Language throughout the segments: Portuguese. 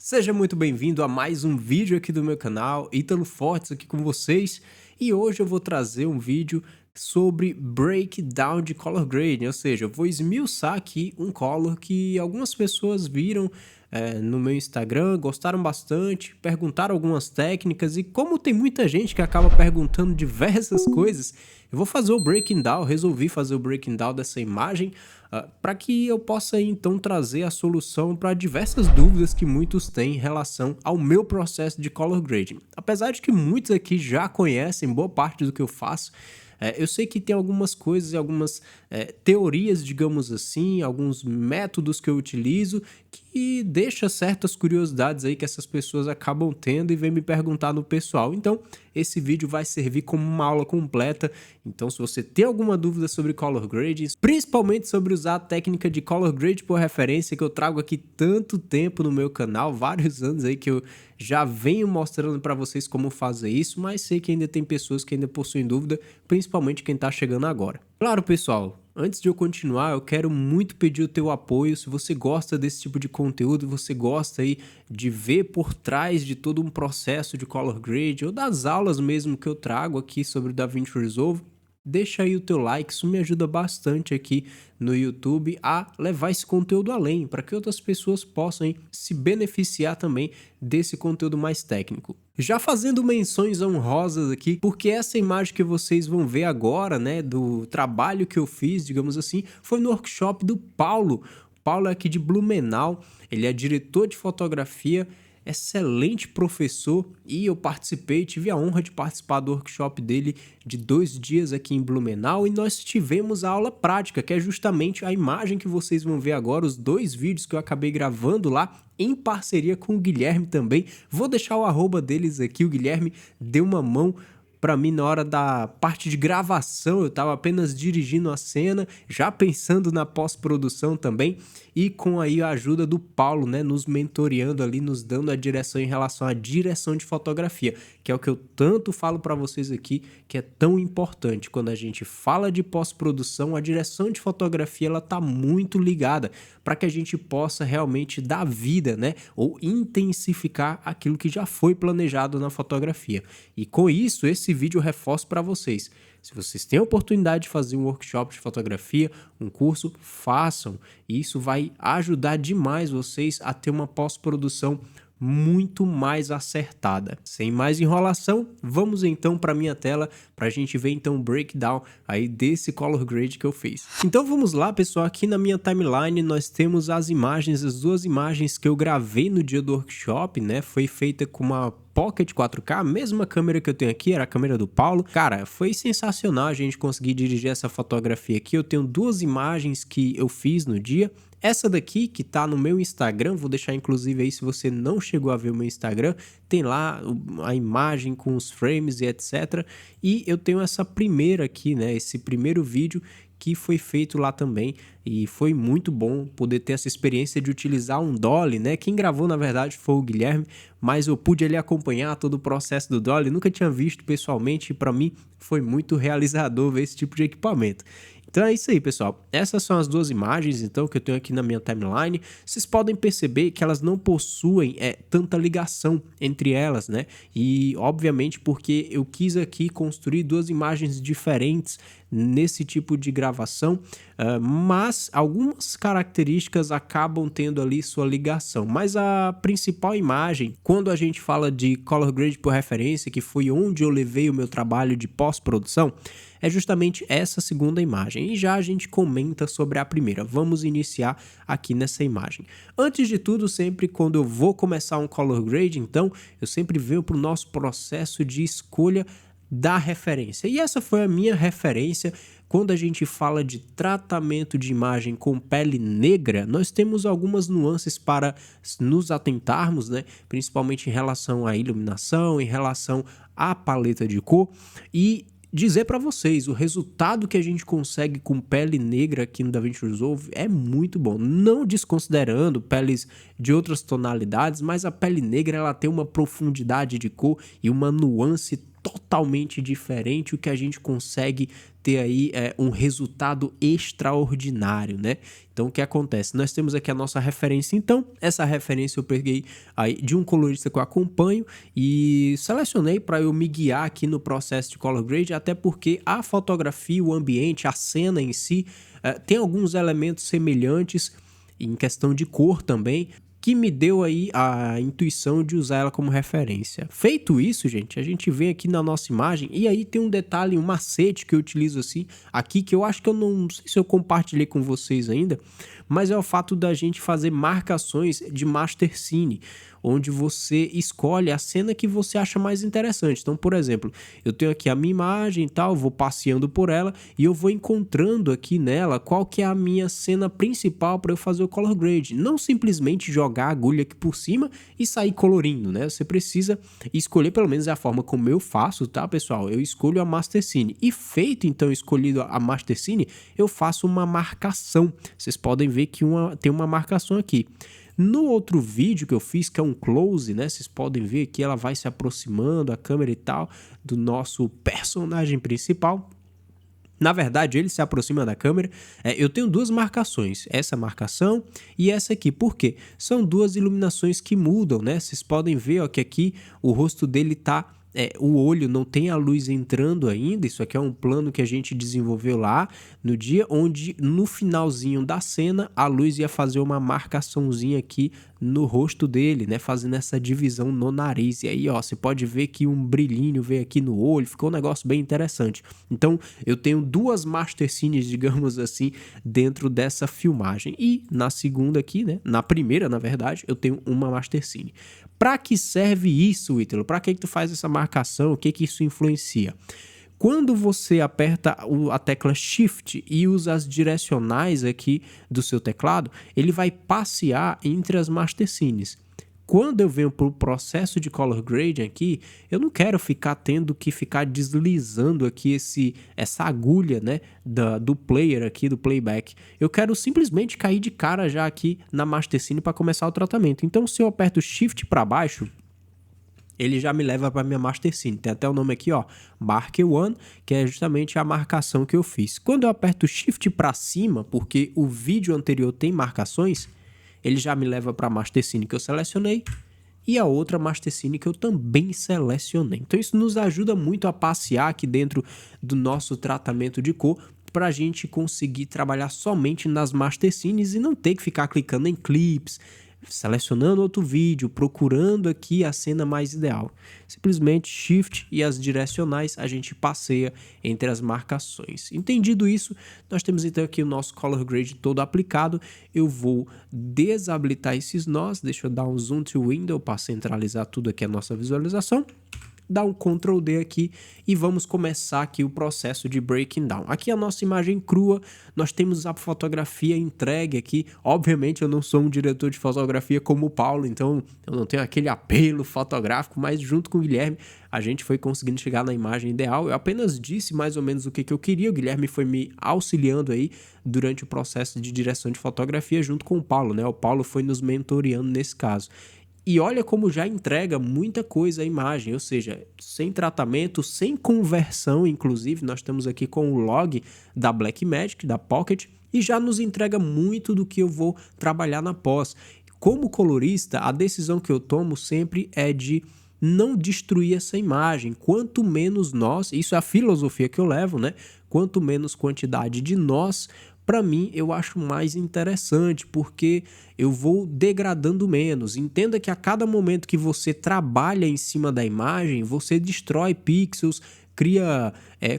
Seja muito bem-vindo a mais um vídeo aqui do meu canal, Ítalo Fortes aqui com vocês, e hoje eu vou trazer um vídeo sobre breakdown de color grading, ou seja, eu vou esmiuçar aqui um color que algumas pessoas viram no meu Instagram, gostaram bastante, perguntaram algumas técnicas, e como tem muita gente que acaba perguntando diversas coisas, eu vou fazer o breaking down, resolvi fazer o breaking down dessa imagem, para que eu possa então trazer a solução para diversas dúvidas que muitos têm em relação ao meu processo de color grading. Apesar de que muitos aqui já conhecem boa parte do que eu faço, eu sei que tem algumas coisas e algumas teorias, digamos assim, alguns métodos que eu utilizo que deixa certas curiosidades aí que essas pessoas acabam tendo e vêm me perguntar no pessoal. Então, esse vídeo vai servir como uma aula completa. Então, se você tem alguma dúvida sobre color grading, principalmente sobre usar a técnica de color grade por referência que eu trago aqui tanto tempo no meu canal, vários anos aí que eu já venho mostrando para vocês como fazer isso, mas sei que ainda tem pessoas que ainda possuem dúvida, principalmente quem está chegando agora. Claro, pessoal, antes de eu continuar, eu quero muito pedir o teu apoio. Se você gosta desse tipo de conteúdo, você gosta aí de ver por trás de todo um processo de color grade ou das aulas mesmo que eu trago aqui sobre o DaVinci Resolve, deixa aí o teu like, isso me ajuda bastante aqui no YouTube a levar esse conteúdo além, para que outras pessoas possam se beneficiar também desse conteúdo mais técnico. Já fazendo menções honrosas aqui, porque essa imagem que vocês vão ver agora, né, do trabalho que eu fiz, digamos assim, foi no workshop do Paulo. O Paulo é aqui de Blumenau, ele é diretor de fotografia, excelente professor, e eu participei, tive a honra de participar do workshop dele de 2 dias aqui em Blumenau, e nós tivemos a aula prática, que é justamente a imagem que vocês vão ver agora, os 2 vídeos que eu acabei gravando lá, em parceria com o Guilherme também. Vou deixar o arroba deles aqui, o Guilherme deu uma mão para mim na hora da parte de gravação, eu estava apenas dirigindo a cena, já pensando na pós-produção também, e com aí a ajuda do Paulo, né, nos mentoreando ali, nos dando a direção em relação à direção de fotografia, que é o que eu tanto falo para vocês aqui, que é tão importante. Quando a gente fala de pós-produção, a direção de fotografia ela tá muito ligada para que a gente possa realmente dar vida, né, ou intensificar aquilo que já foi planejado na fotografia. E com isso, esse vídeo eu reforço para vocês. Se vocês têm a oportunidade de fazer um workshop de fotografia, um curso, façam. E isso vai ajudar demais vocês a ter uma pós-produção muito mais acertada. Sem mais enrolação, vamos então para minha tela para a gente ver então o breakdown aí desse color grade que eu fiz. Então vamos lá, pessoal, aqui na minha timeline nós temos as imagens, as 2 imagens que eu gravei no dia do workshop, né? Foi feita com uma Pocket 4K, a mesma câmera que eu tenho aqui, era a câmera do Paulo. Cara, foi sensacional a gente conseguir dirigir essa fotografia aqui. Eu tenho 2 imagens que eu fiz no dia. Essa daqui que tá no meu Instagram, vou deixar inclusive aí se você não chegou a ver o meu Instagram, tem lá a imagem com os frames e etc. E eu tenho essa primeira aqui, né, esse primeiro vídeo que foi feito lá também, e foi muito bom poder ter essa experiência de utilizar um dolly, né? Quem gravou na verdade foi o Guilherme, mas eu pude ali acompanhar todo o processo do dolly, nunca tinha visto pessoalmente, e para mim foi muito realizador ver esse tipo de equipamento. Então é isso aí, pessoal. Essas são as 2 imagens, então, que eu tenho aqui na minha timeline. Vocês podem perceber que elas não possuem tanta ligação entre elas, né? E, obviamente, porque eu quis aqui construir 2 imagens diferentes nesse tipo de gravação, mas algumas características acabam tendo ali sua ligação. Mas a principal imagem, quando a gente fala de color grade por referência, que foi onde eu levei o meu trabalho de pós-produção, é justamente essa segunda imagem. E já a gente comenta sobre a primeira. Vamos iniciar aqui nessa imagem. Antes de tudo, sempre quando eu vou começar um color grade, então, eu sempre venho para o nosso processo de escolha da referência. E essa foi a minha referência. Quando a gente fala de tratamento de imagem com pele negra, nós temos algumas nuances para nos atentarmos, né? Principalmente em relação à iluminação, em relação à paleta de cor, e dizer para vocês, o resultado que a gente consegue com pele negra aqui no DaVinci Resolve é muito bom, não desconsiderando peles de outras tonalidades, mas a pele negra ela tem uma profundidade de cor e uma nuance totalmente diferente, o que a gente consegue ter aí um resultado extraordinário, né? Então, o que acontece? Nós temos aqui a nossa referência, então, essa referência eu peguei aí de um colorista que eu acompanho e selecionei para eu me guiar aqui no processo de color grade, até porque a fotografia, o ambiente, a cena em si, tem alguns elementos semelhantes em questão de cor também, que me deu aí a intuição de usar ela como referência. Feito isso, gente, a gente vem aqui na nossa imagem e aí tem um detalhe, um macete que eu utilizo assim aqui, que eu acho que eu não sei se eu compartilhei com vocês ainda, mas é o fato da gente fazer marcações de master scene, onde você escolhe a cena que você acha mais interessante. Então, por exemplo, eu tenho aqui a minha imagem e tal, vou passeando por ela e eu vou encontrando aqui nela qual que é a minha cena principal para eu fazer o color grade. Não simplesmente jogar a agulha aqui por cima e sair colorindo, né? Você precisa escolher, pelo menos é a forma como eu faço, tá, pessoal? Eu escolho a master scene e feito, então, escolhido a master scene, eu faço uma marcação. Vocês podem ver que tem uma marcação aqui. No outro vídeo que eu fiz, que é um close, né? Vocês podem ver que ela vai se aproximando, a câmera e tal, do nosso personagem principal. Na verdade, ele se aproxima da câmera. Eu tenho duas marcações, essa marcação e essa aqui. Por quê? São duas iluminações que mudam, né? Vocês podem ver ó, que aqui o rosto dele tá... o olho não tem a luz entrando ainda, isso aqui é um plano que a gente desenvolveu lá no dia, onde no finalzinho da cena a luz ia fazer uma marcaçãozinha aqui no rosto dele, né, fazendo essa divisão no nariz, e aí ó, você pode ver que um brilhinho veio aqui no olho, ficou um negócio bem interessante. Então eu tenho duas master scenes, digamos assim, dentro dessa filmagem, e na segunda aqui, né, na primeira na verdade, eu tenho uma master scene. Para que serve isso, Ítalo? Para que tu faz essa marcação? O que que isso influencia? Quando você aperta a tecla Shift e usa as direcionais aqui do seu teclado, ele vai passear entre as master scenes. Quando eu venho para o processo de color grading aqui, eu não quero ficar tendo que ficar deslizando aqui essa agulha, né, do player aqui, do playback. Eu quero simplesmente cair de cara já aqui na master scene para começar o tratamento. Então, se eu aperto Shift para baixo, ele já me leva para minha master scene. Tem até o nome aqui, ó, Marker One, que é justamente a marcação que eu fiz. Quando eu aperto Shift para cima, porque o vídeo anterior tem marcações, ele já me leva para a master scene que eu selecionei e a outra master scene que eu também selecionei. Então isso nos ajuda muito a passear aqui dentro do nosso tratamento de cor, para a gente conseguir trabalhar somente nas master scenes e não ter que ficar clicando em clips, selecionando outro vídeo, procurando aqui a cena mais ideal. Simplesmente Shift e as direcionais a gente passeia entre as marcações. Entendido isso, nós temos então aqui o nosso Color Grade todo aplicado. Eu vou desabilitar esses nós, deixa eu dar um Zoom to Window para centralizar tudo aqui a nossa visualização. Dá um Ctrl D aqui e vamos começar aqui o processo de breaking down. Aqui a nossa imagem crua, nós temos a fotografia entregue aqui. Obviamente eu não sou um diretor de fotografia como o Paulo, então eu não tenho aquele apelo fotográfico, mas junto com o Guilherme a gente foi conseguindo chegar na imagem ideal. Eu apenas disse mais ou menos o que eu queria, o Guilherme foi me auxiliando aí durante o processo de direção de fotografia junto com o Paulo, né? O Paulo foi nos mentoreando nesse caso. E olha como já entrega muita coisa a imagem, ou seja, sem tratamento, sem conversão, inclusive, nós estamos aqui com o log da Blackmagic, da Pocket, e já nos entrega muito do que eu vou trabalhar na pós. Como colorista, a decisão que eu tomo sempre é de não destruir essa imagem. Quanto menos nós, isso é a filosofia que eu levo, né? Quanto menos quantidade de nós, para mim, eu acho mais interessante, porque eu vou degradando menos. Entenda que a cada momento que você trabalha em cima da imagem, você destrói pixels, cria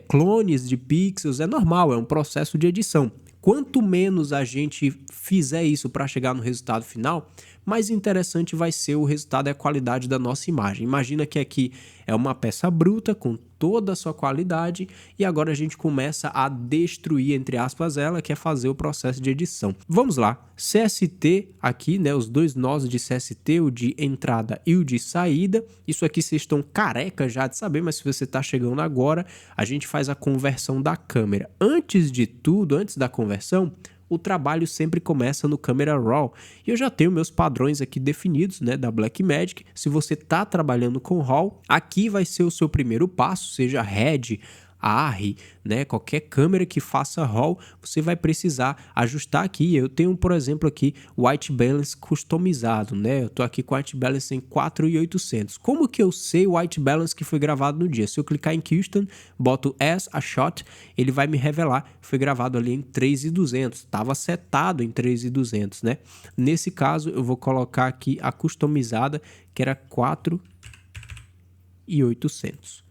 clones de pixels, é normal, é um processo de edição. Quanto menos a gente fizer isso para chegar no resultado final, mais interessante vai ser o resultado e a qualidade da nossa imagem. Imagina que aqui é uma peça bruta com toda a sua qualidade e agora a gente começa a destruir, entre aspas, ela, que é fazer o processo de edição. Vamos lá, CST aqui, né, os dois nós de CST, o de entrada e o de saída. Isso aqui vocês estão careca já de saber, mas se você está chegando agora, a gente faz a conversão da câmera. Antes de tudo, antes da conversão, o trabalho sempre começa no Camera Raw. E eu já tenho meus padrões aqui definidos, né, da Blackmagic. Se você está trabalhando com RAW, aqui vai ser o seu primeiro passo, seja RED, ARRI, né, qualquer câmera que faça RAW, você vai precisar ajustar aqui. Eu tenho, por exemplo, aqui o White Balance customizado, né? Eu tô aqui com o White Balance em 4800. Como que eu sei o White Balance que foi gravado no dia? Se eu clicar em Custom, boto As a Shot, ele vai me revelar que foi gravado ali em 3200. Estava setado em 3200, né? Nesse caso, eu vou colocar aqui a customizada, que era 4800.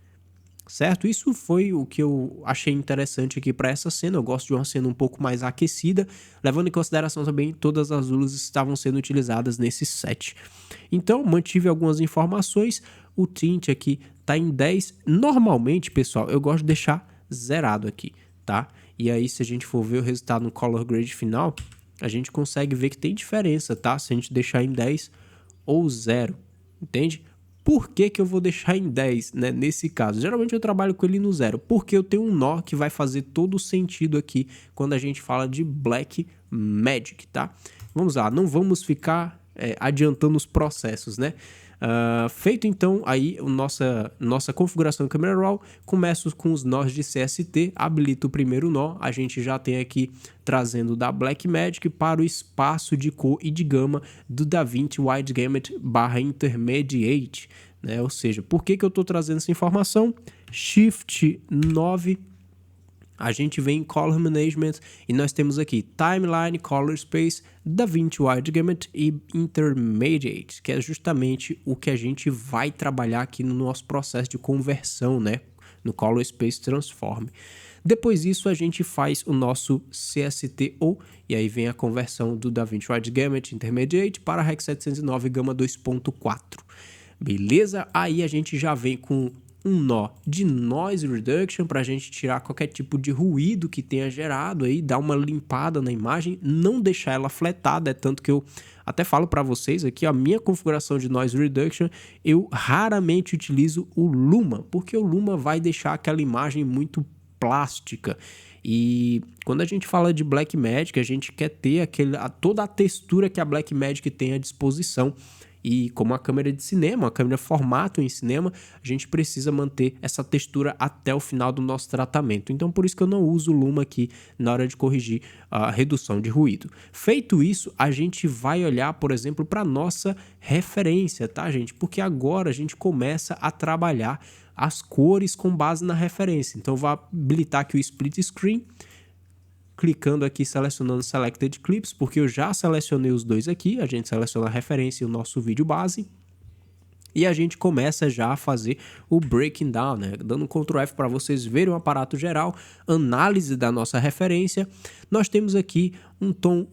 Certo? Isso foi o que eu achei interessante aqui para essa cena. Eu gosto de uma cena um pouco mais aquecida, levando em consideração também todas as luzes que estavam sendo utilizadas nesse set. Então, mantive algumas informações. O tint aqui tá em 10. Normalmente, pessoal, eu gosto de deixar zerado aqui, tá? E aí, se a gente for ver o resultado no color grade final, a gente consegue ver que tem diferença, tá? Se a gente deixar em 10 ou 0, entende? Por que que eu vou deixar em 10, né, nesse caso? Geralmente eu trabalho com ele no 0, porque eu tenho um nó que vai fazer todo o sentido aqui quando a gente fala de Blackmagic, tá? Vamos lá, não vamos ficar adiantando os processos, né? Feito então aí a nossa configuração do Camera Raw, começo com os nós de CST, habilito o primeiro nó, a gente já tem aqui trazendo da Blackmagic para o espaço de cor e de gama do DaVinci Wide Gamut /Intermediate, né? Ou seja, por que que eu estou trazendo essa informação? Shift 9, a gente vem em Color Management e nós temos aqui Timeline, Color Space, DaVinci Wide Gamut e Intermediate, que é justamente o que a gente vai trabalhar aqui no nosso processo de conversão, né? No Color Space Transform. Depois disso, a gente faz o nosso CSTO, e aí vem a conversão do DaVinci Wide Gamut Intermediate para Rec. 709 Gama 2.4. Beleza? Aí a gente já vem com um nó de Noise Reduction para a gente tirar qualquer tipo de ruído que tenha gerado aí, dar uma limpada na imagem, não deixar ela fletada, é tanto que eu até falo para vocês aqui, a minha configuração de Noise Reduction, eu raramente utilizo o Luma, porque o Luma vai deixar aquela imagem muito plástica. E quando a gente fala de Blackmagic, a gente quer ter toda a textura que a Blackmagic tem à disposição. E como a câmera de cinema, a câmera formato em cinema, a gente precisa manter essa textura até o final do nosso tratamento. Então, por isso que eu não uso o Luma aqui na hora de corrigir a redução de ruído. Feito isso, a gente vai olhar, por exemplo, para a nossa referência, tá, gente? Porque agora a gente começa a trabalhar as cores com base na referência. Então, eu vou habilitar aqui o Split Screen, clicando aqui, selecionando Selected Clips, porque eu já selecionei os dois aqui, a gente seleciona a referência e o nosso vídeo base, e a gente começa já a fazer o breaking down, né? Dando um Ctrl F para vocês verem o aparato geral, análise da nossa referência. Nós temos aqui um tom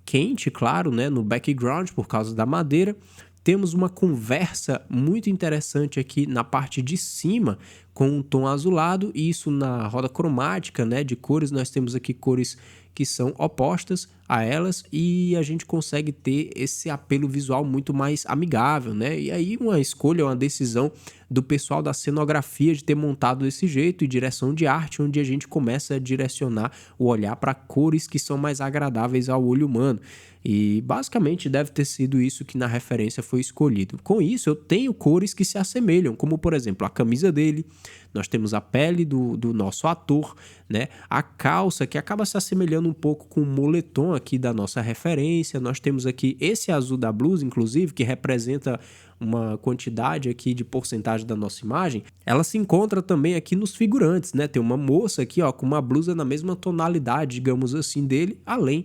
quente, claro, né, no background por causa da madeira. Temos uma conversa muito interessante aqui na parte de cima com um tom azulado, e isso na roda cromática, né, de cores. Nós temos aqui cores que são opostas a elas e a gente consegue ter esse apelo visual muito mais amigável, né? E aí uma escolha, uma decisão do pessoal da cenografia de ter montado desse jeito, e direção de arte, onde a gente começa a direcionar o olhar para cores que são mais agradáveis ao olho humano. E basicamente deve ter sido isso que na referência foi escolhido. Com isso eu tenho cores que se assemelham, como por exemplo a camisa dele, nós temos a pele do nosso ator, né? A calça, que acaba se assemelhando um pouco com o moletom aqui da nossa referência. Nós temos aqui esse azul da blusa, inclusive, que representa uma quantidade aqui de porcentagem da nossa imagem. Ela se encontra também aqui nos figurantes, né? Tem uma moça aqui, ó, com uma blusa na mesma tonalidade, digamos assim, dele, além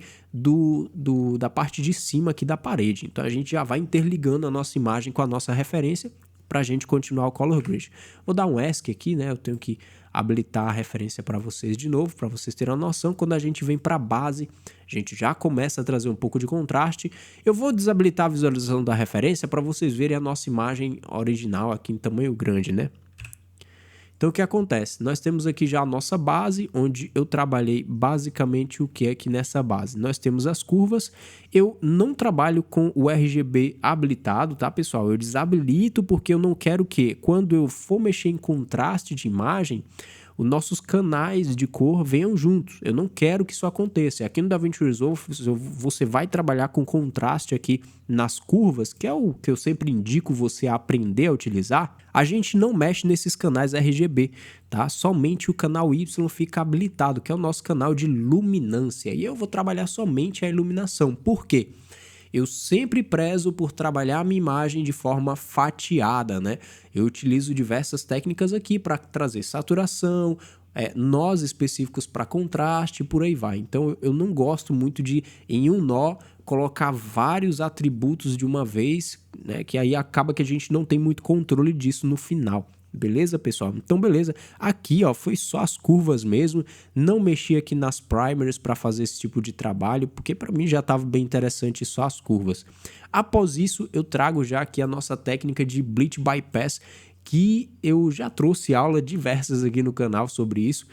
da parte de cima aqui da parede. Então a gente já vai interligando a nossa imagem com a nossa referência para a gente continuar o color grade. Vou dar um ESC aqui, né? Eu tenho que habilitar a referência para vocês de novo, para vocês terem uma noção. Quando a gente vem para a base, a gente já começa a trazer um pouco de contraste. Eu vou desabilitar a visualização da referência para vocês verem a nossa imagem original aqui em tamanho grande, né? Então o que acontece? Nós temos aqui já a nossa base, onde eu trabalhei basicamente o que é aqui nessa base. Nós temos as curvas. Eu não trabalho com o RGB habilitado, tá, pessoal? Eu desabilito porque eu não quero que, quando eu for mexer em contraste de imagem, os nossos canais de cor venham juntos. Eu não quero que isso aconteça. Aqui no DaVinci Resolve você vai trabalhar com contraste aqui nas curvas, que é o que eu sempre indico você a aprender a utilizar. A gente não mexe nesses canais RGB, tá? Somente o canal Y fica habilitado, que é o nosso canal de luminância. E eu vou trabalhar somente a iluminação. Por quê? Eu sempre prezo por trabalhar a minha imagem de forma fatiada, né? Eu utilizo diversas técnicas aqui para trazer saturação, nós específicos para contraste e por aí vai. Então eu não gosto muito de, em um nó, colocar vários atributos de uma vez, né? Que aí acaba que a gente não tem muito controle disso no final. Beleza, pessoal? Então, beleza. Aqui, ó, foi só as curvas mesmo. Não mexi aqui nas primers para fazer esse tipo de trabalho, porque para mim já estava bem interessante só as curvas. Após isso, eu trago já aqui a nossa técnica de Bleach Bypass, que eu já trouxe aula diversas aqui no canal sobre isso.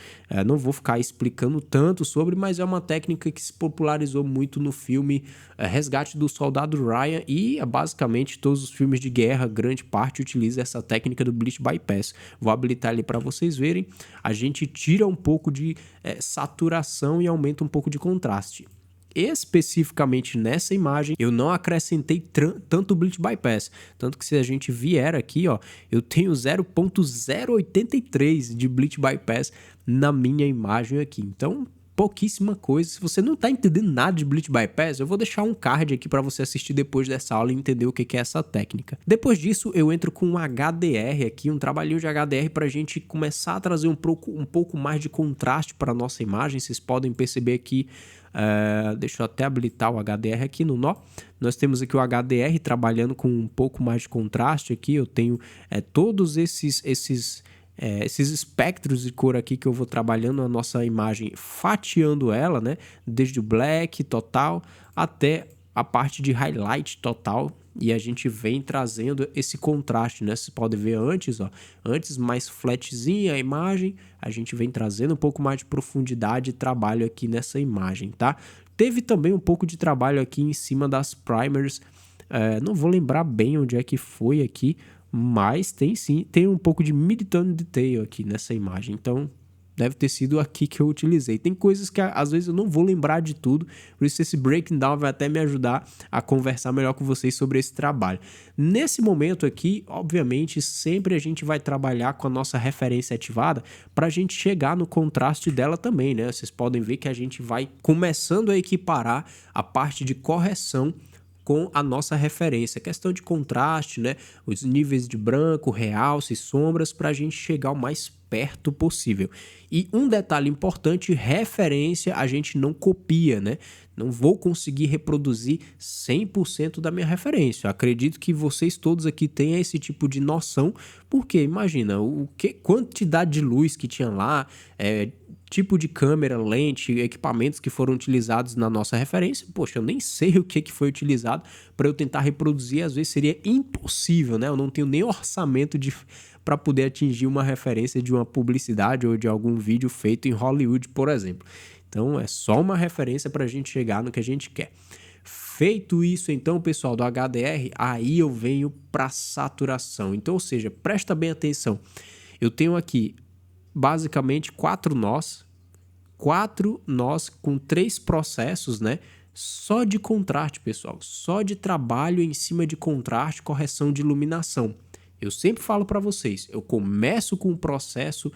Não vou ficar explicando tanto sobre, mas é uma técnica que se popularizou muito no filme Resgate do Soldado Ryan e basicamente todos os filmes de guerra, grande parte utiliza essa técnica do Bleach Bypass. Vou habilitar ali para vocês verem. A gente tira um pouco de saturação e aumenta um pouco de contraste. Especificamente nessa imagem, eu não acrescentei tanto Bleach Bypass, tanto que se a gente vier aqui, ó, eu tenho 0.083 de Bleach Bypass na minha imagem aqui, então pouquíssima coisa. Se você não tá entendendo nada de Bleach Bypass, eu vou deixar um card aqui para você assistir depois dessa aula e entender o que é essa técnica. Depois disso, eu entro com um HDR aqui, um trabalhinho de HDR para a gente começar a trazer um pouco mais de contraste para nossa imagem. Vocês podem perceber aqui, deixa eu até habilitar o HDR aqui no nó. Nós temos aqui o HDR trabalhando com um pouco mais de contraste aqui. Eu tenho todos esses espectros de cor aqui que eu vou trabalhando a nossa imagem, fatiando ela, né? Desde o black total até a parte de highlight total, e a gente vem trazendo esse contraste, né? Vocês podem ver antes, ó, antes mais flatzinha a imagem, a gente vem trazendo um pouco mais de profundidade e trabalho aqui nessa imagem, tá? Teve também um pouco de trabalho aqui em cima das primers, não vou lembrar bem onde é que foi aqui, mas tem sim, tem um pouco de mid-tone detail aqui nessa imagem, então deve ter sido aqui que eu utilizei. Tem coisas que às vezes eu não vou lembrar de tudo, por isso esse breakdown vai até me ajudar a conversar melhor com vocês sobre esse trabalho. Nesse momento aqui, obviamente, sempre a gente vai trabalhar com a nossa referência ativada para a gente chegar no contraste dela também, né? Vocês podem ver que a gente vai começando a equiparar a parte de correção com a nossa referência, questão de contraste, né? Os níveis de branco, realce e sombras para a gente chegar o mais perto possível. E um detalhe importante, referência a gente não copia, né? Não vou conseguir reproduzir 100% da minha referência. Eu acredito que vocês todos aqui tenham esse tipo de noção, porque imagina, quantidade de luz que tinha lá, tipo de câmera, lente, equipamentos que foram utilizados na nossa referência. Poxa, eu nem sei o que foi utilizado para eu tentar reproduzir, às vezes seria impossível, né? Eu não tenho nem orçamento para poder atingir uma referência de uma publicidade ou de algum vídeo feito em Hollywood, por exemplo. Então é só uma referência para a gente chegar no que a gente quer. Feito isso então, pessoal, do HDR, aí eu venho para saturação. Então, ou seja, presta bem atenção. Eu tenho aqui basicamente 4 nós com 3 processos, né? Só de contraste, pessoal, só de trabalho em cima de contraste, correção de iluminação. Eu sempre falo para vocês, eu começo com um processo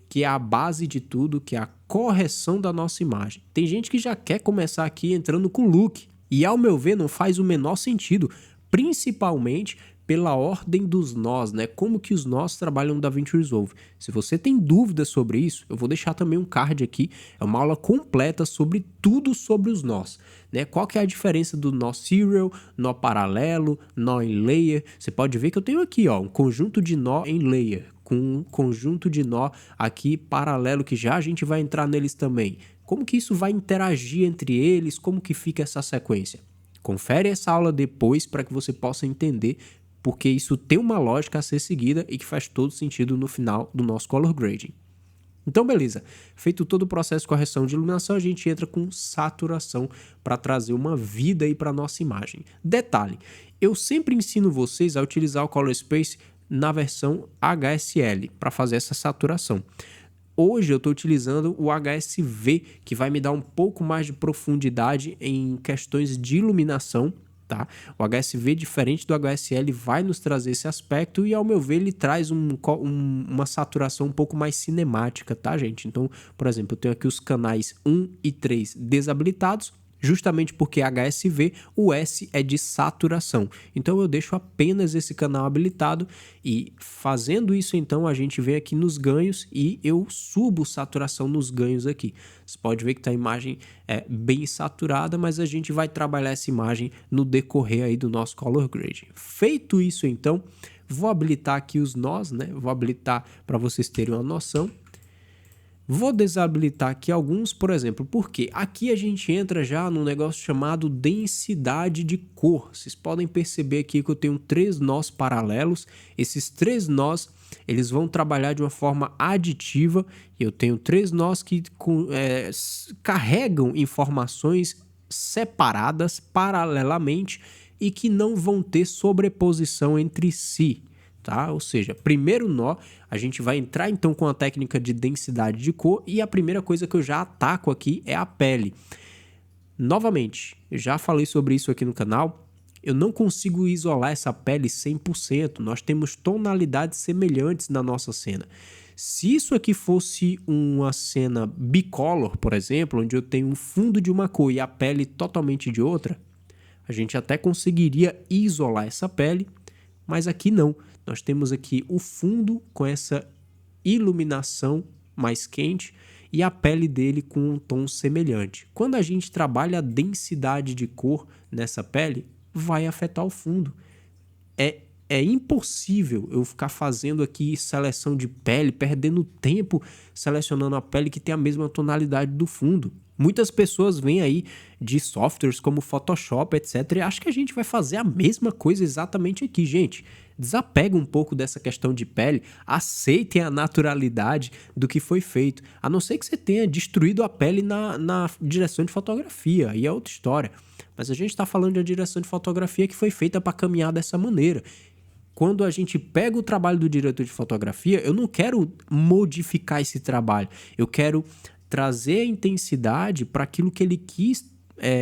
que é a base de tudo, que é a correção da nossa imagem. Tem gente que já quer começar aqui entrando com look, e ao meu ver não faz o menor sentido, principalmente pela ordem dos nós, né? Como que os nós trabalham no DaVinci Resolve. Se você tem dúvidas sobre isso, eu vou deixar também um card aqui, é uma aula completa sobre tudo sobre os nós, né? Qual que é a diferença do nó serial, nó paralelo, nó em layer. Você pode ver que eu tenho aqui, ó, um conjunto de nó em layer, com um conjunto de nó aqui paralelo, que já a gente vai entrar neles também. Como que isso vai interagir entre eles, como que fica essa sequência? Confere essa aula depois para que você possa entender, porque isso tem uma lógica a ser seguida e que faz todo sentido no final do nosso color grading. Então, beleza. Feito todo o processo de correção de iluminação, a gente entra com saturação para trazer uma vida aí para nossa imagem. Detalhe, eu sempre ensino vocês a utilizar o Color Space na versão HSL para fazer essa saturação. hoje eu estou utilizando o HSV, que vai me dar um pouco mais de profundidade em questões de iluminação, tá? O HSV, diferente do HSL, vai nos trazer esse aspecto e, ao meu ver, ele traz uma saturação um pouco mais cinemática, tá, gente? Então, por exemplo, eu tenho aqui os canais 1 e 3 desabilitados, justamente porque HSV, o S é de saturação. Então eu deixo apenas esse canal habilitado e, fazendo isso, então a gente vem aqui nos ganhos e eu subo saturação nos ganhos aqui. Você pode ver que tá a imagem bem saturada, mas a gente vai trabalhar essa imagem no decorrer aí do nosso color grading. Feito isso, então, vou habilitar aqui os nós, né? Vou habilitar para vocês terem uma noção. Vou desabilitar aqui alguns, por exemplo, porque aqui a gente entra já num negócio chamado densidade de cor. Vocês podem perceber aqui que eu tenho 3 nós paralelos. Esses 3 nós, eles vão trabalhar de uma forma aditiva. Eu tenho 3 nós que carregam informações separadas paralelamente e que não vão ter sobreposição entre si. Tá? Ou seja, primeiro nó, a gente vai entrar então com a técnica de densidade de cor e a primeira coisa que eu já ataco aqui é a pele. Novamente, eu já falei sobre isso aqui no canal, eu não consigo isolar essa pele 100%, nós temos tonalidades semelhantes na nossa cena. Se isso aqui fosse uma cena bicolor, por exemplo, onde eu tenho um fundo de uma cor e a pele totalmente de outra, a gente até conseguiria isolar essa pele, mas aqui não. Nós temos aqui o fundo com essa iluminação mais quente e a pele dele com um tom semelhante. Quando a gente trabalha a densidade de cor nessa pele, vai afetar o fundo. É impossível eu ficar fazendo aqui seleção de pele, perdendo tempo selecionando a pele que tem a mesma tonalidade do fundo. Muitas pessoas vêm aí de softwares como Photoshop, etc. e acham que a gente vai fazer a mesma coisa exatamente aqui, gente. Desapega um pouco dessa questão de pele, aceitem a naturalidade do que foi feito. A não ser que você tenha destruído a pele na direção de fotografia, aí é outra história. Mas a gente está falando de uma direção de fotografia que foi feita para caminhar dessa maneira. Quando a gente pega o trabalho do diretor de fotografia, eu não quero modificar esse trabalho. Eu quero trazer a intensidade para aquilo que ele quis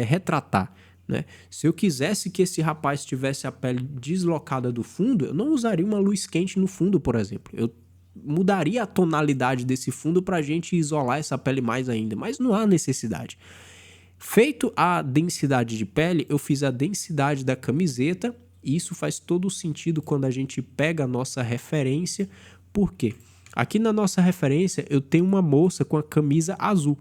retratar, né? Se eu quisesse que esse rapaz tivesse a pele deslocada do fundo, eu não usaria uma luz quente no fundo, por exemplo. Eu mudaria a tonalidade desse fundo para a gente isolar essa pele mais ainda, mas não há necessidade. Feito a densidade de pele, eu fiz a densidade da camiseta. E isso faz todo o sentido quando a gente pega a nossa referência. Por quê? Aqui na nossa referência eu tenho uma moça com a camisa azul.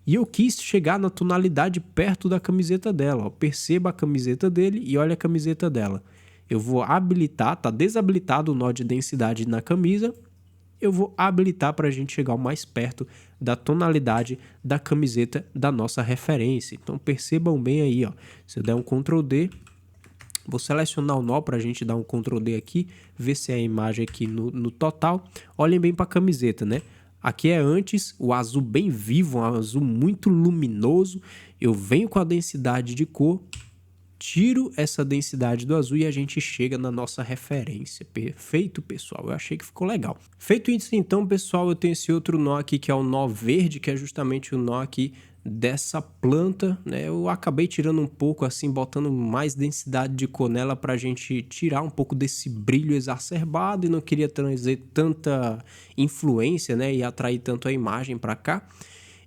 E eu quis chegar na tonalidade perto da camiseta dela. Ó. Perceba a camiseta dele e olha a camiseta dela. Eu vou habilitar, tá desabilitado o nó de densidade na camisa. Eu vou habilitar para a gente chegar o mais perto da tonalidade da camiseta da nossa referência. Então percebam bem aí, ó. Se eu der um Ctrl D, vou selecionar o nó para a gente dar um Ctrl D aqui, ver se é a imagem aqui no total. Olhem bem para a camiseta, né? Aqui é antes, o azul bem vivo, um azul muito luminoso. Eu venho com a densidade de cor, tiro essa densidade do azul e a gente chega na nossa referência. Perfeito, pessoal. Eu achei que ficou legal. Feito isso, então, pessoal, eu tenho esse outro nó aqui, que é o nó verde, que é justamente o nó aqui dessa planta, né? Eu acabei tirando um pouco assim, botando mais densidade de cor nela pra gente tirar um pouco desse brilho exacerbado e não queria trazer tanta influência, né? E atrair tanto a imagem pra cá.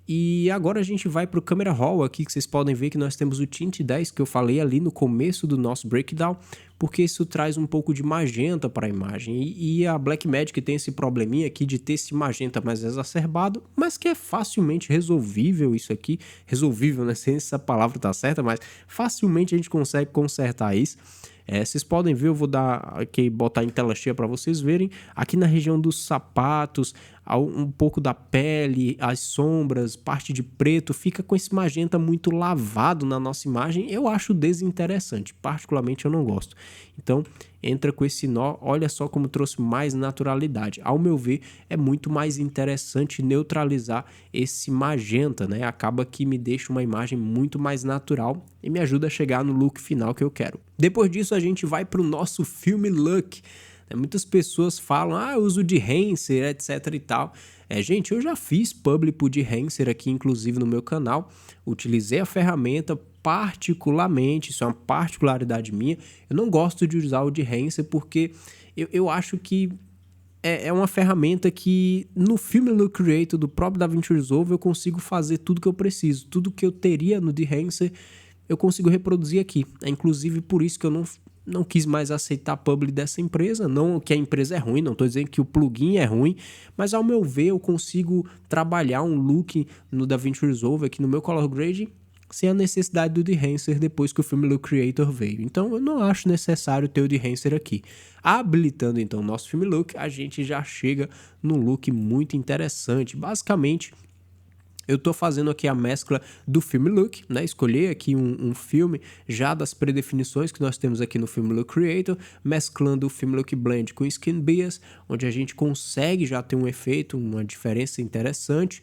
E agora a gente vai para o Camera Raw aqui, que vocês podem ver que nós temos o Tint 10, que eu falei ali no começo do nosso breakdown, porque isso traz um pouco de magenta para a imagem. E a Blackmagic tem esse probleminha aqui de ter esse magenta mais exacerbado, mas que é facilmente resolvível isso aqui. Resolvível, né? Se essa palavra tá certa, mas facilmente a gente consegue consertar isso. Vocês podem ver, eu vou dar aqui, botar em tela cheia para vocês verem. Aqui na região dos sapatos, um pouco da pele, as sombras, parte de preto, fica com esse magenta muito lavado na nossa imagem. Eu acho desinteressante, particularmente eu não gosto. Então, entra com esse nó, olha só como trouxe mais naturalidade. Ao meu ver, é muito mais interessante neutralizar esse magenta, né? Acaba que me deixa uma imagem muito mais natural e me ajuda a chegar no look final que eu quero. Depois disso, a gente vai para o nosso filme look. Muitas pessoas falam, eu uso de Enhancer, etc e tal. Gente, eu já fiz publi de Enhancer aqui, inclusive no meu canal. Utilizei a ferramenta particularmente, isso é uma particularidade minha. Eu não gosto de usar o de Enhancer porque eu acho que é uma ferramenta que no Film Look Creator do próprio DaVinci Resolve eu consigo fazer tudo que eu preciso. Tudo que eu teria no Enhancer eu consigo reproduzir aqui. É inclusive por isso que eu não quis mais aceitar a publi dessa empresa. Não que a empresa é ruim, não estou dizendo que o plugin é ruim, mas ao meu ver eu consigo trabalhar um look no DaVinci Resolve aqui no meu Color Grade sem a necessidade do Enhancer depois que o Film Look Creator veio. Então eu não acho necessário ter o Enhancer aqui. Habilitando então o nosso Film Look, a gente já chega num look muito interessante. Basicamente, eu estou fazendo aqui a mescla do Film Look, né? Escolhi aqui um filme já das predefinições que nós temos aqui no Film Look Creator, mesclando o Film Look Blend com Skin Bias, onde a gente consegue já ter um efeito, uma diferença interessante.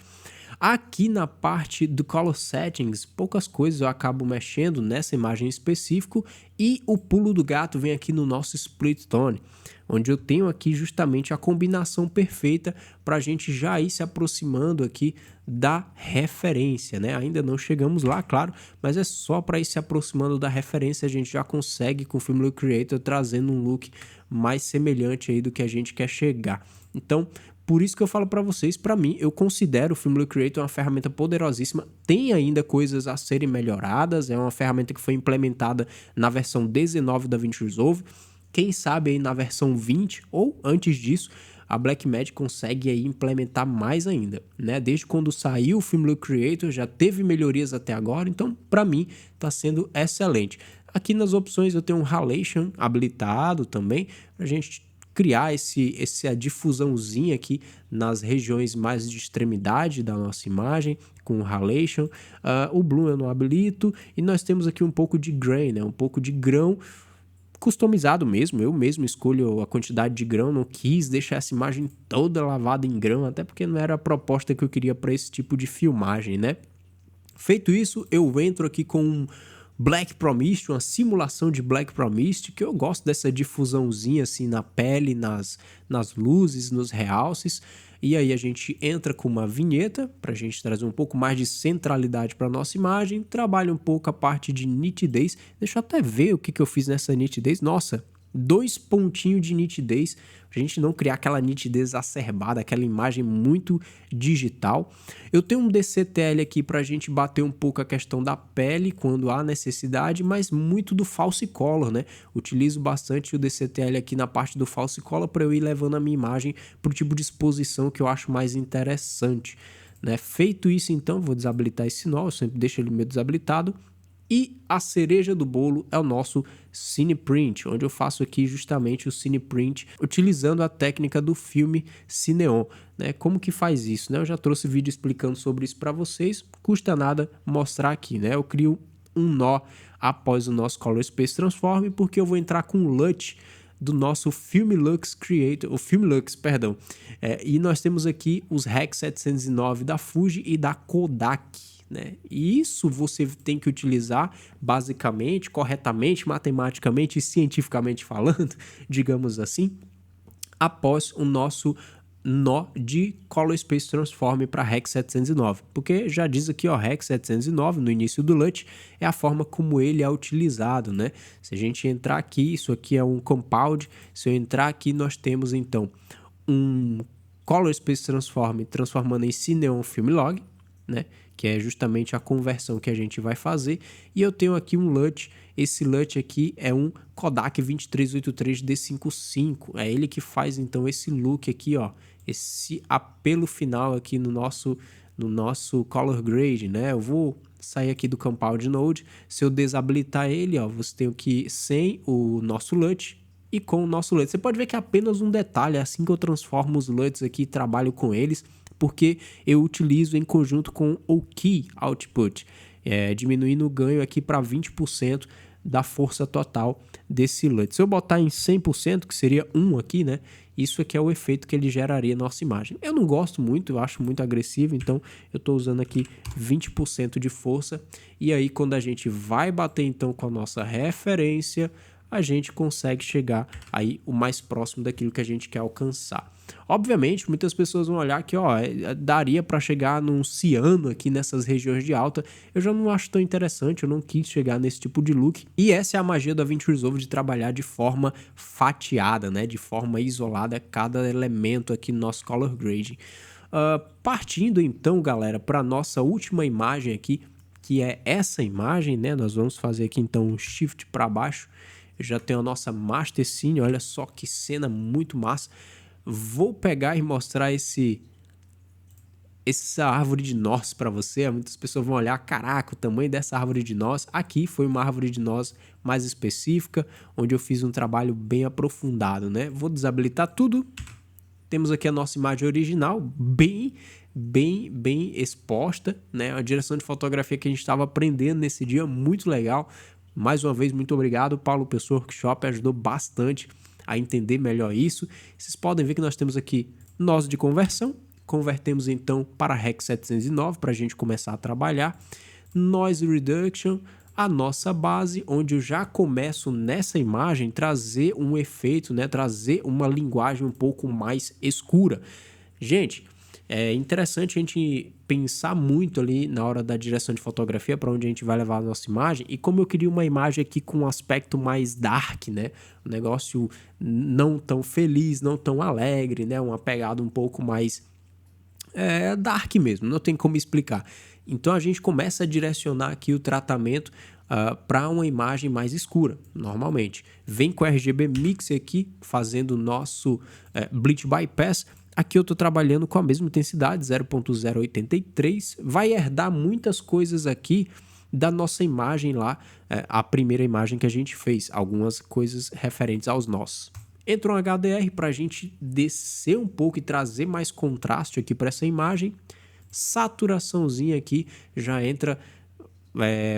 Aqui na parte do Color Settings, poucas coisas eu acabo mexendo nessa imagem específica e o pulo do gato vem aqui no nosso Split Tone, onde eu tenho aqui justamente a combinação perfeita para a gente já ir se aproximando aqui da referência, né? Ainda não chegamos lá, claro, mas é só para ir se aproximando da referência, a gente já consegue com o Film Look Creator trazendo um look mais semelhante aí do que a gente quer chegar. Então, por isso que eu falo para vocês, para mim, eu considero o Film Look Creator uma ferramenta poderosíssima, tem ainda coisas a serem melhoradas, é uma ferramenta que foi implementada na versão 19 da DaVinci Resolve, quem sabe aí na versão 20 ou antes disso, a Blackmagic consegue aí implementar mais ainda, né? Desde quando saiu o Film Look Creator, já teve melhorias até agora, então para mim está sendo excelente. Aqui nas opções eu tenho um Halation habilitado também, para a gente criar essa difusãozinha aqui nas regiões mais de extremidade da nossa imagem, com o Halation. O Bloom eu não habilito, e nós temos aqui um pouco de Grain, né? Um pouco de grão, customizado mesmo, eu mesmo escolho a quantidade de grão, não quis deixar essa imagem toda lavada em grão, até porque não era a proposta que eu queria para esse tipo de filmagem, né? Feito isso, eu entro aqui com um Black Promist, uma simulação de Black Promist, que eu gosto dessa difusãozinha assim na pele, nas luzes, nos realces. E aí a gente entra com uma vinheta para a gente trazer um pouco mais de centralidade para nossa imagem, trabalha um pouco a parte de nitidez. Deixa eu até ver o que eu fiz nessa nitidez. Nossa, 2 pontinhos de nitidez, pra gente não criar aquela nitidez exacerbada, aquela imagem muito digital. Eu tenho um DCTL aqui pra gente bater um pouco a questão da pele quando há necessidade, mas muito do false color, né? Utilizo bastante o DCTL aqui na parte do false color para eu ir levando a minha imagem pro tipo de exposição que eu acho mais interessante, né? Feito isso, então, vou desabilitar esse nó, eu sempre deixo ele meio desabilitado. E a cereja do bolo é o nosso Cine Print, onde eu faço aqui justamente o Cine Print utilizando a técnica do filme Cineon, né? Como que faz isso, né? Eu já trouxe vídeo explicando sobre isso para vocês, custa nada mostrar aqui, né? Eu crio um nó após o nosso Color Space Transform, porque eu vou entrar com o LUT do nosso Filmlux Creator, o Filmlux, perdão. E nós temos aqui os REC 709 da Fuji e da Kodak, né? E isso você tem que utilizar basicamente, corretamente, matematicamente e cientificamente falando, digamos assim, após o nosso nó de Color Space Transform para REC 709, porque já diz aqui, ó, REC 709 no início do LUT é a forma como ele é utilizado, né? Se a gente entrar aqui, isso aqui é um compound, se eu entrar aqui nós temos então um Color Space Transform transformando em Cineon Film Log, né? Que é justamente a conversão que a gente vai fazer, e eu tenho aqui um LUT, esse LUT aqui é um Kodak 2383D55, é ele que faz então esse look aqui, ó, esse apelo final aqui no nosso Color Grade, né? Eu vou sair aqui do Compound Node, se eu desabilitar ele, ó, você tem que sem o nosso LUT e com o nosso LUT. Você pode ver que é apenas um detalhe, é assim que eu transformo os LUTs aqui e trabalho com eles, porque eu utilizo em conjunto com o Key Output, diminuindo o ganho aqui para 20% da força total desse LUT. Se eu botar em 100%, que seria 1 aqui, né? Isso aqui é o efeito que ele geraria na nossa imagem. Eu não gosto muito, eu acho muito agressivo, então eu estou usando aqui 20% de força. E aí quando a gente vai bater então com a nossa referência, a gente consegue chegar aí o mais próximo daquilo que a gente quer alcançar. Obviamente, muitas pessoas vão olhar que, ó, daria para chegar num ciano aqui nessas regiões de alta. Eu já não acho tão interessante, eu não quis chegar nesse tipo de look. E essa é a magia do DaVinci Resolve, de trabalhar de forma fatiada, né? De forma isolada cada elemento aqui no nosso color grading. Partindo então, galera, para nossa última imagem aqui, que é essa imagem, né? Nós vamos fazer aqui então um shift para baixo. Eu já tenho a nossa master scene, olha só que cena muito massa. Vou pegar e mostrar essa árvore de nós para você. Muitas pessoas vão olhar, caraca, o tamanho dessa árvore de nós. Aqui foi uma árvore de nós mais específica, onde eu fiz um trabalho bem aprofundado, né? Vou desabilitar tudo. Temos aqui a nossa imagem original, bem exposta, né? A direção de fotografia que a gente estava aprendendo nesse dia, muito legal. Mais uma vez, muito obrigado, Paulo Pessoa Workshop, ajudou bastante a entender melhor isso. Vocês podem ver que nós temos aqui nós de conversão, convertemos então para Rec 709 para a gente começar a trabalhar. Noise Reduction, a nossa base, onde eu já começo nessa imagem trazer um efeito, né? Trazer uma linguagem um pouco mais escura. Gente, é interessante a gente pensar muito ali na hora da direção de fotografia para onde a gente vai levar a nossa imagem. E como eu queria uma imagem aqui com um aspecto mais dark, né? Um negócio não tão feliz, não tão alegre, né? Uma pegada um pouco mais dark mesmo, não tem como explicar. Então a gente começa a direcionar aqui o tratamento para uma imagem mais escura, normalmente. Vem com o RGB Mix aqui, fazendo o nosso Bleach Bypass. Aqui eu estou trabalhando com a mesma intensidade, 0.083. Vai herdar muitas coisas aqui da nossa imagem lá, a primeira imagem que a gente fez. Algumas coisas referentes aos nós. Entra um HDR para a gente descer um pouco e trazer mais contraste aqui para essa imagem. Saturaçãozinha aqui já entra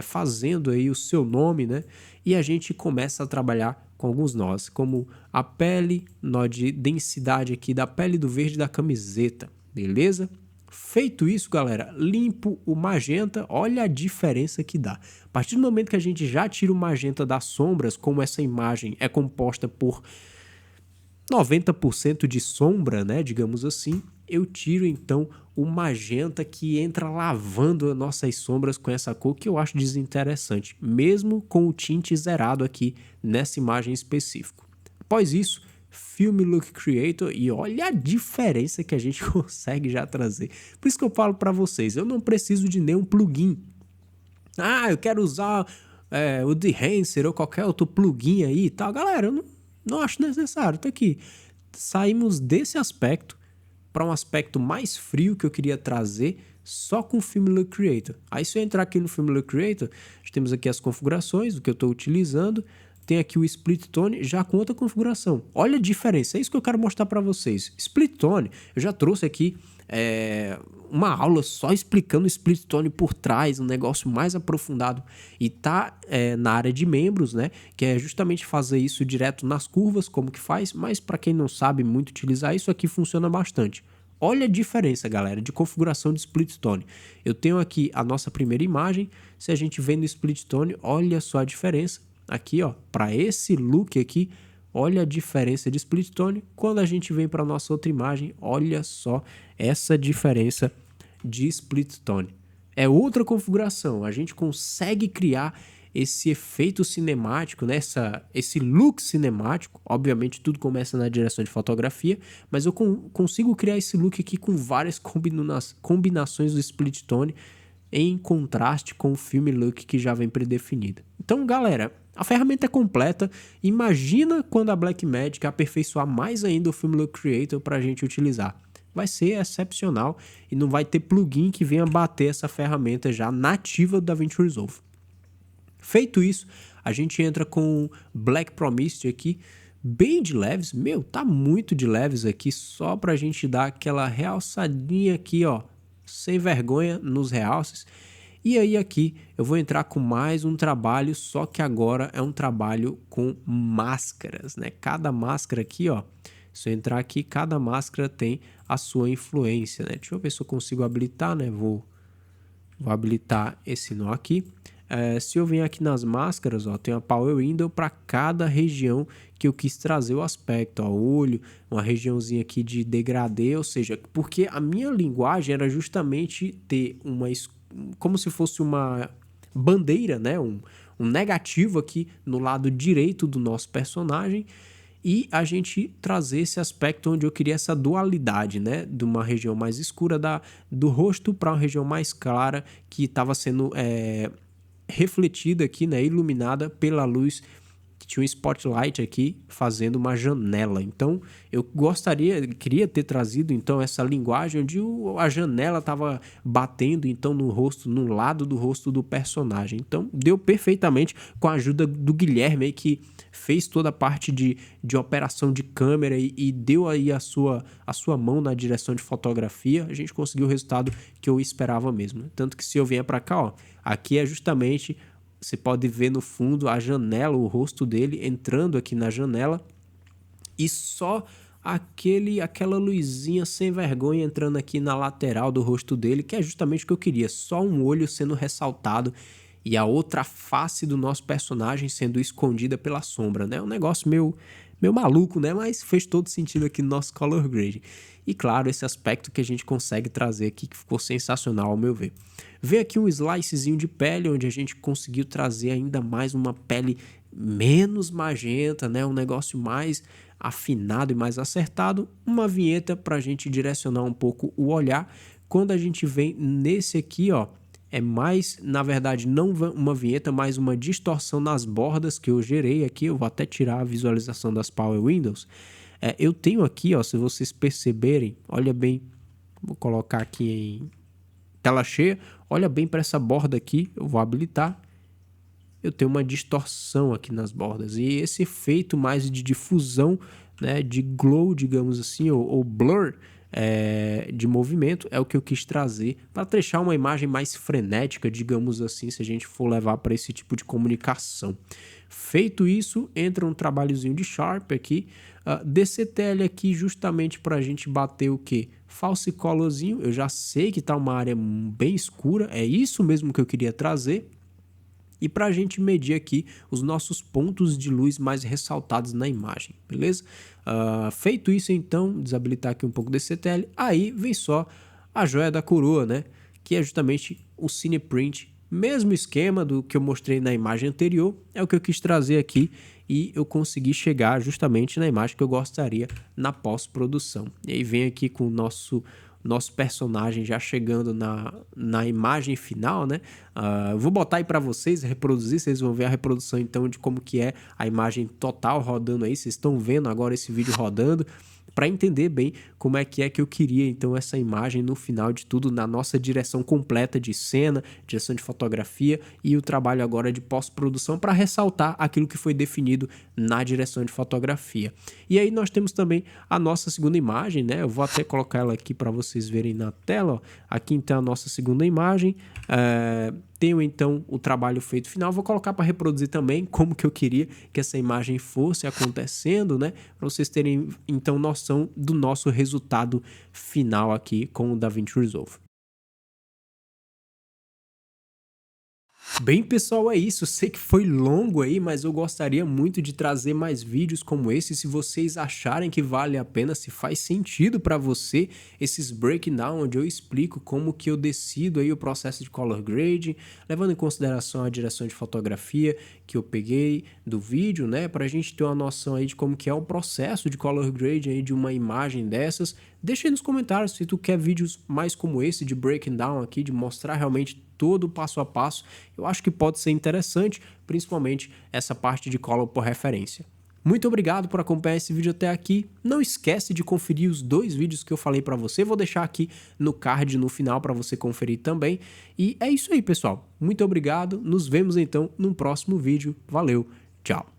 fazendo aí o seu nome, né? E a gente começa a trabalhar com alguns nós, como a pele, nó de densidade aqui da pele do verde da camiseta, beleza? Feito isso, galera, limpo o magenta, olha a diferença que dá. A partir do momento que a gente já tira o magenta das sombras, como essa imagem é composta por 90% de sombra, né, digamos assim, eu tiro então o magenta que entra lavando as nossas sombras com essa cor que eu acho desinteressante, mesmo com o tint zerado aqui nessa imagem específica. Após isso, Film Look Creator, e olha a diferença que a gente consegue já trazer. Por isso que eu falo para vocês, eu não preciso de nenhum plugin. Ah, eu quero usar o Dehancer ou qualquer outro plugin aí e tal. Galera, eu não acho necessário. Tá aqui. Saímos desse aspecto para um aspecto mais frio que eu queria trazer só com o Film Look Creator. Aí se eu entrar aqui no Film Look Creator, temos aqui as configurações do que eu estou utilizando. Tem aqui o Split Tone já com outra configuração. Olha a diferença, é isso que eu quero mostrar para vocês. Split Tone, eu já trouxe aqui uma aula só explicando o Split Tone por trás, um negócio mais aprofundado. E tá na área de membros, né? Que é justamente fazer isso direto nas curvas, como que faz. Mas para quem não sabe muito utilizar, isso aqui funciona bastante. Olha a diferença, galera, de configuração de Split Tone. Eu tenho aqui a nossa primeira imagem. Se a gente vê no Split Tone, olha só a diferença. Aqui, ó, para esse look aqui, olha a diferença de Split Tone. Quando a gente vem para nossa outra imagem, olha só essa diferença de Split Tone. É outra configuração, a gente consegue criar esse efeito cinemático, né? Esse look cinemático. Obviamente tudo começa na direção de fotografia, mas eu consigo criar esse look aqui com várias combinações do Split Tone em contraste com o Film Look que já vem predefinido. Então, galera, a ferramenta é completa. Imagina quando a Blackmagic aperfeiçoar mais ainda o Film Look Creator para a gente utilizar. Vai ser excepcional e não vai ter plugin que venha bater essa ferramenta já nativa do DaVinci Resolve. Feito isso, a gente entra com Black Promised aqui, bem de leves. Meu, tá muito de leves aqui, só pra gente dar aquela realçadinha aqui, ó, sem vergonha nos realces. E aí aqui eu vou entrar com mais um trabalho, só que agora é um trabalho com máscaras, né? Cada máscara aqui, ó, se eu entrar aqui, cada máscara tem a sua influência, né? Deixa eu ver se eu consigo habilitar, né? Vou habilitar esse nó aqui. se eu venho aqui nas máscaras, ó, tem a Power Window para cada região que eu quis trazer o aspecto, ó, olho, uma regiãozinha aqui de degradê, ou seja, porque a minha linguagem era justamente ter como se fosse uma bandeira, né, um negativo aqui no lado direito do nosso personagem, e a gente trazer esse aspecto onde eu queria essa dualidade, né, de uma região mais escura do rosto para uma região mais clara que estava sendo refletida aqui, né, iluminada pela luz que tinha um spotlight aqui fazendo uma janela. Então eu queria ter trazido então essa linguagem onde a janela estava batendo então no lado do rosto do personagem. Então deu perfeitamente com a ajuda do Guilherme aí, que fez toda a parte de operação de câmera e deu aí a sua mão na direção de fotografia. A gente conseguiu o resultado que eu esperava mesmo. Tanto que se eu vier para cá, ó, aqui é justamente... Você pode ver no fundo a janela, o rosto dele entrando aqui na janela e só aquela luzinha sem vergonha entrando aqui na lateral do rosto dele, que é justamente o que eu queria, só um olho sendo ressaltado e a outra face do nosso personagem sendo escondida pela sombra, né? Um negócio meio maluco, né? Mas fez todo sentido aqui no nosso color grade. E claro, esse aspecto que a gente consegue trazer aqui, que ficou sensacional ao meu ver. Vê aqui um slicezinho de pele, onde a gente conseguiu trazer ainda mais uma pele menos magenta, né? Um negócio mais afinado e mais acertado. Uma vinheta para a gente direcionar um pouco o olhar. Quando a gente vem nesse aqui, ó, é mais, na verdade, não uma vinheta, mas uma distorção nas bordas que eu gerei aqui. Eu vou até tirar a visualização das Power Windows. Eu tenho aqui, ó, se vocês perceberem, olha bem, vou colocar aqui em tela cheia, olha bem para essa borda aqui, eu vou habilitar. Eu tenho uma distorção aqui nas bordas e esse efeito mais de difusão, né, de glow, digamos assim, ou blur, de movimento, é o que eu quis trazer para deixar uma imagem mais frenética, digamos assim, se a gente for levar para esse tipo de comunicação. Feito isso, entra um trabalhozinho de Sharp aqui, DCTL aqui justamente para a gente bater o que? False colorzinho, eu já sei que está uma área bem escura, é isso mesmo que eu queria trazer. E para a gente medir aqui os nossos pontos de luz mais ressaltados na imagem, beleza? Feito isso então, desabilitar aqui um pouco desse CTL, aí vem só a joia da coroa, né? Que é justamente o Cineprint, mesmo esquema do que eu mostrei na imagem anterior, é o que eu quis trazer aqui e eu consegui chegar justamente na imagem que eu gostaria na pós-produção. E aí vem aqui com o nosso personagem já chegando na imagem final, né? Vou botar aí para vocês reproduzir, vocês vão ver a reprodução então de como que é a imagem total rodando aí. Vocês estão vendo agora esse vídeo rodando para entender bem como é que eu queria então essa imagem no final de tudo, na nossa direção completa de cena, direção de fotografia e o trabalho agora de pós-produção para ressaltar aquilo que foi definido na direção de fotografia. E aí nós temos também a nossa segunda imagem, né? Eu vou até colocar ela aqui para vocês verem na tela, ó. Aqui então a nossa segunda imagem, tenho então o trabalho feito final, vou colocar para reproduzir também como que eu queria que essa imagem fosse acontecendo, né? Para vocês terem então noção do nosso resultado final aqui com o DaVinci Resolve. Bem, pessoal, é isso. Eu sei que foi longo aí, mas eu gostaria muito de trazer mais vídeos como esse. Se vocês acharem que vale a pena, se faz sentido para você, esses breakdown onde eu explico como que eu decido aí o processo de color grading, levando em consideração a direção de fotografia que eu peguei do vídeo, né, para a gente ter uma noção aí de como que é o processo de color grading aí de uma imagem dessas. Deixa aí nos comentários se tu quer vídeos mais como esse de breakdown aqui, de mostrar realmente todo o passo a passo. Eu acho que pode ser interessante, principalmente essa parte de color por referência. Muito obrigado por acompanhar esse vídeo até aqui. Não esquece de conferir os 2 vídeos que eu falei para você. Vou deixar aqui no card no final para você conferir também. E é isso aí, pessoal. Muito obrigado. Nos vemos então no próximo vídeo. Valeu. Tchau.